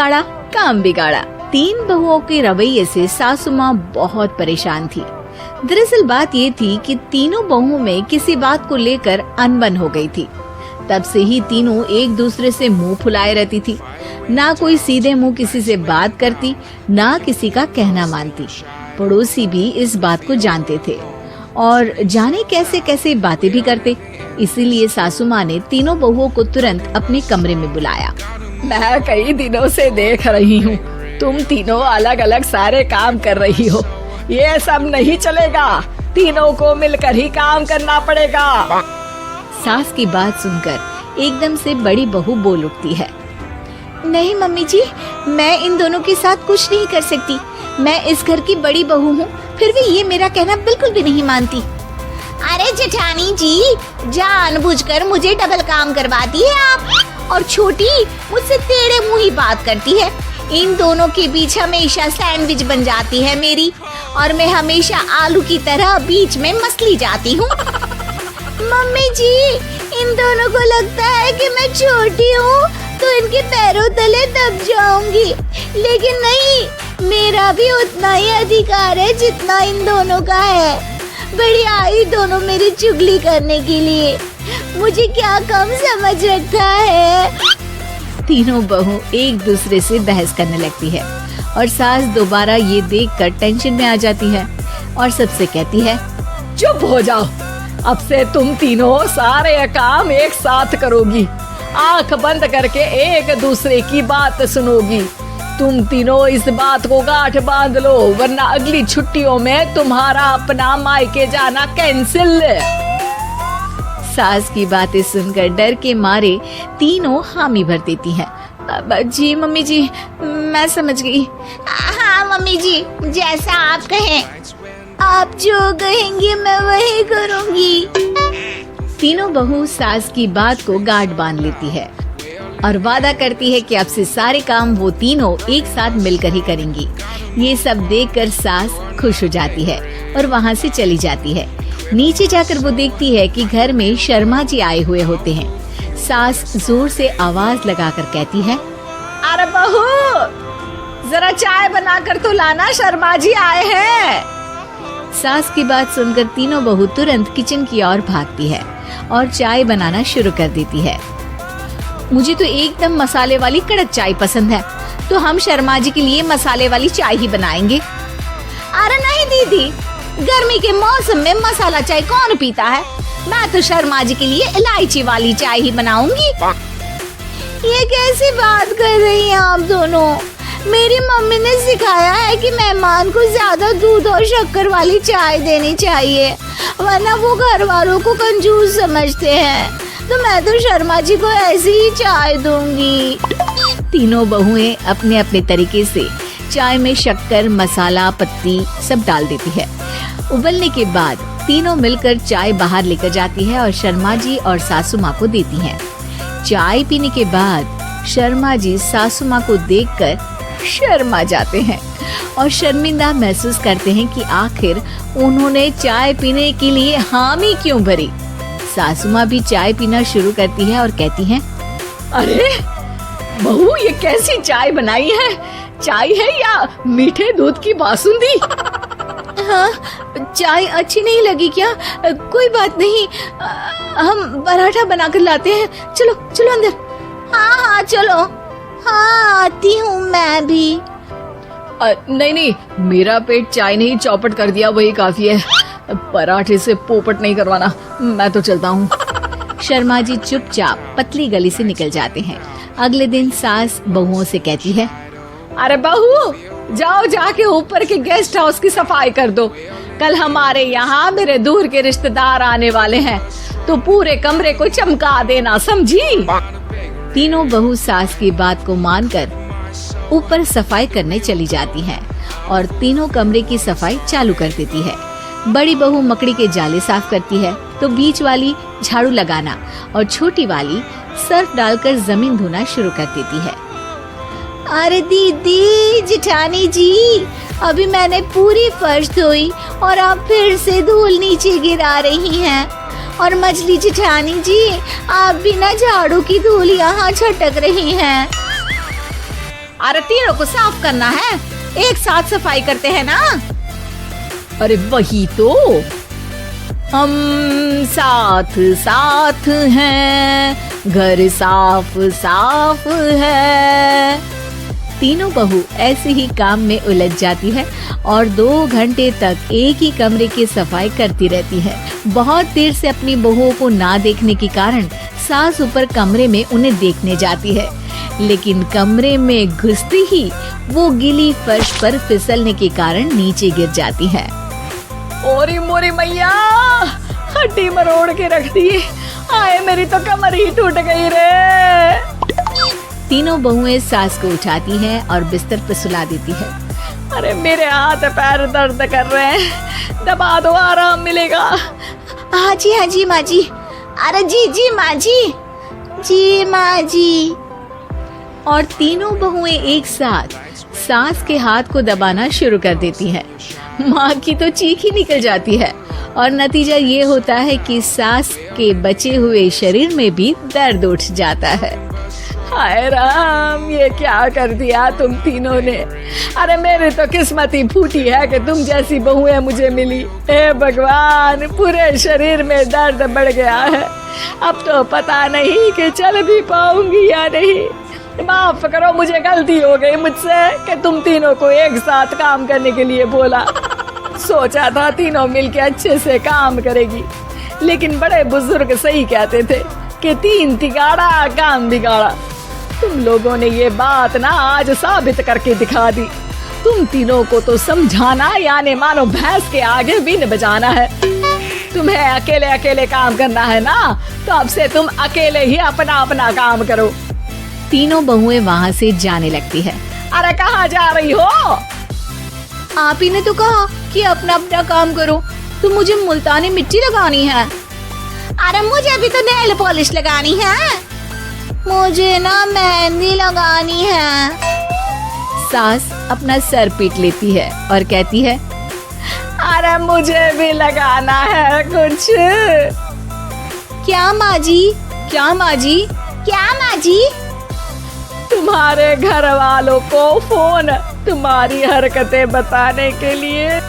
बिगाड़ा काम बिगाड़ा। 3 बहुओं के रवैये से सासू माँ बहुत परेशान थी। दरअसल बात ये थी कि तीनों बहुओं में किसी बात को लेकर अनबन हो गई थी। तब से ही तीनों एक दूसरे से मुंह फुलाए रहती थी। ना कोई सीधे मुंह किसी से बात करती, ना किसी का कहना मानती। पड़ोसी भी इस बात को जानते थे और जाने कैसे कैसे बातें भी करते। इसीलिए सासू माँ ने तीनों बहुओं को तुरंत अपने कमरे में बुलाया। मैं कई दिनों से देख रही हूँ, तुम तीनों अलग अलग सारे काम कर रही हो। ये सब नहीं चलेगा, तीनों को मिलकर ही काम करना पड़ेगा। सास की बात सुनकर एकदम से बड़ी बहू बोल उठती है। नहीं मम्मी जी, मैं इन दोनों के साथ कुछ नहीं कर सकती। मैं इस घर की बड़ी बहू हूँ, फिर भी ये मेरा कहना बिल्कुल भी नहीं मानती। अरे जेठानी जी, जानबूझकर मुझे डबल काम करवाती है आप। और छोटी मुझसे टेढ़े मुंह ही बात करती है। इन दोनों के बीच हमेशा सैंडविच बन जाती है मेरी, और मैं हमेशा आलू की तरह बीच में मसली जाती हूँ। मम्मी जी, इन दोनों को लगता है कि मैं छोटी हूँ तो इनके पैरों तले दब जाऊंगी, लेकिन नहीं, मेरा भी उतना ही अधिकार है जितना इन दोनों का है। बड़ी आई दोनों मेरी चुगली करने के लिए, मुझे क्या कम समझ रखा है। तीनों बहू एक दूसरे से बहस करने लगती है और सास दोबारा ये देखकर टेंशन में आ जाती है और सबसे कहती है, चुप हो जाओ, अब से तुम तीनों सारे काम एक साथ करोगी। आंख बंद करके एक दूसरे की बात सुनोगी। तुम तीनों इस बात को गांठ बांध लो, वरना अगली छुट्टियों में तुम्हारा अपना मायके जाना कैंसिल। सास की बातें सुनकर डर के मारे तीनों हामी भर देती हैं। जी मम्मी जी, मैं समझ गई। हाँ मम्मी जी, जैसा आप कहें। आप जो कहेंगी मैं वही करूँगी। तीनों बहू सास की बात को गांठ बांध लेती है और वादा करती है कि अब से सारे काम वो तीनों एक साथ मिलकर ही करेंगी। ये सब देखकर सास खुश हो जाती है और वहाँ से चली जाती है। नीचे जाकर वो देखती है कि घर में शर्मा जी आए हुए होते हैं। सास जोर से आवाज लगाकर कहती है, अरे बहू, जरा चाय बनाकर तो लाना, शर्मा जी आए हैं। सास की बात सुनकर तीनों बहू तुरंत किचन की ओर भागती है और चाय बनाना शुरू कर देती है। मुझे तो एकदम मसाले वाली कड़क चाय पसंद है, तो हम शर्मा जी के लिए मसाले वाली चाय ही बनाएंगे। अरे नहीं दीदी, गर्मी के मौसम में मसाला चाय कौन पीता है? मैं तो शर्मा जी के लिए इलायची वाली चाय ही बनाऊंगी। ये कैसी बात कर रही हैं आप दोनों? मेरी मम्मी ने सिखाया है कि मेहमान को ज्यादा दूध और शक्कर वाली चाय देनी चाहिए, वरना वो घर वालों को कंजूस समझते हैं। तो मैं तो शर्मा जी को ऐसी ही चाय दूंगी। तीनों बहुएं अपने अपने तरीके से चाय में शक्कर, मसाला, पत्ती सब डाल देती है। उबलने के बाद तीनों मिलकर चाय बाहर लेकर जाती है और शर्मा जी और सासू माँ को देती हैं। चाय पीने के बाद शर्मा जी सासू माँ को देखकर शर्मा जाते हैं और शर्मिंदा महसूस करते हैं कि आखिर उन्होंने चाय पीने के लिए हामी क्यों भरी। सासू माँ भी चाय पीना शुरू करती है और कहती हैं, अरे बहू, ये कैसी चाय बनाई है? चाय है या मीठे दूध की बासुंदी? हाँ, चाय अच्छी नहीं लगी क्या? कोई बात नहीं, हम पराठा बनाकर लाते हैं। चलो चलो अंदर। हाँ हाँ चलो, हाँ आती हूँ मैं भी। नहीं नहीं, मेरा पेट चाय ने ही चौपट कर दिया, वही काफी है। पराठे से पोपट नहीं करवाना, मैं तो चलता हूँ। शर्मा जी चुपचाप पतली गली से निकल जाते हैं। अगले दिन सास बहुओं से कहती है, अरे बहू, जाओ जाके ऊपर के गेस्ट हाउस की सफाई कर दो। कल हमारे यहाँ मेरे दूर के रिश्तेदार आने वाले हैं, तो पूरे कमरे को चमका देना, समझी? तीनों बहू सास की बात को मानकर ऊपर सफाई करने चली जाती हैं और तीनों कमरे की सफाई चालू कर देती है। बड़ी बहू मकड़ी के जाले साफ करती है, तो बीच वाली झाड़ू लगाना और छोटी वाली सर्फ डालकर जमीन धोना शुरू कर देती है। अरे दीदी, जेठानी जी, अभी मैंने पूरी फर्श धोई और आप फिर से धूल नीचे गिरा रही हैं। और मछली जेठानी जी, आप बिना झाड़ू की धूल यहाँ छटक रही हैं। अरे तीनों को साफ करना है, एक साथ सफाई करते हैं ना। अरे वही तो, हम साथ साथ हैं, घर साफ साफ है। तीनों बहू ऐसे ही काम में उलझ जाती है और 2 घंटे तक एक ही कमरे की सफाई करती रहती है। बहुत देर से अपनी बहुओं को ना देखने के कारण सास ऊपर कमरे में उन्हें देखने जाती है, लेकिन कमरे में घुसते ही वो गीली फर्श पर फिसलने के कारण नीचे गिर जाती है। ओरी मोरी मैया, हड्डी मरोड़ के रख दी। आए मेरी तो कमर ही टूट गई रे। तीनों बहुएं सास को उठाती हैं और बिस्तर पर सुला देती है। अरे मेरे हाथ पैर दर्द कर रहे हैं, दबा दो, आराम मिलेगा। हाँ जी माँ जी। अरे जी माँ जी, जी माँ जी। और तीनों बहुएं एक साथ सास के हाथ को दबाना शुरू कर देती हैं। माँ की तो चीख ही निकल जाती है और नतीजा ये होता है कि सास के बचे हुए शरीर में भी दर्द उठ जाता है। हाय राम, ये क्या कर दिया तुम तीनों ने। अरे मेरी तो किस्मत ही फूटी है कि तुम जैसी बहुएं मुझे मिली। हे भगवान, पूरे शरीर में दर्द बढ़ गया है। अब तो पता नहीं कि चल भी पाऊंगी या नहीं। माफ करो, मुझे गलती हो गई मुझसे कि तुम तीनों को एक साथ काम करने के लिए बोला। सोचा था तीनों मिलके अच्छे से काम करेगी, लेकिन बड़े बुजुर्ग सही कहते थे कि 3 तिगाड़ा काम बिगाड़ा। तुम लोगों ने ये बात ना आज साबित करके दिखा दी। तुम तीनों को तो समझाना यानी मानो भैंस के आगे बीन बजाना है। तुम्हें अकेले अकेले काम करना है ना, तो अब से तुम अकेले ही अपना अपना काम करो। तीनों बहुएं वहाँ से जाने लगती है। अरे कहाँ जा रही हो? आप ही ने तो कहा कि अपना अपना काम करो, तो मुझे मुल्तानी मिट्टी लगानी है। अरे मुझे भी तो नेल पॉलिश लगानी है, मुझे ना मेहंदी लगानी है। सास अपना सर पीट लेती है और कहती है, अरे मुझे भी लगाना है कुछ। क्या माँ जी? क्या माँ जी? क्या माँ जी? तुम्हारे घर वालों को फोन तुम्हारी हरकतें बताने के लिए।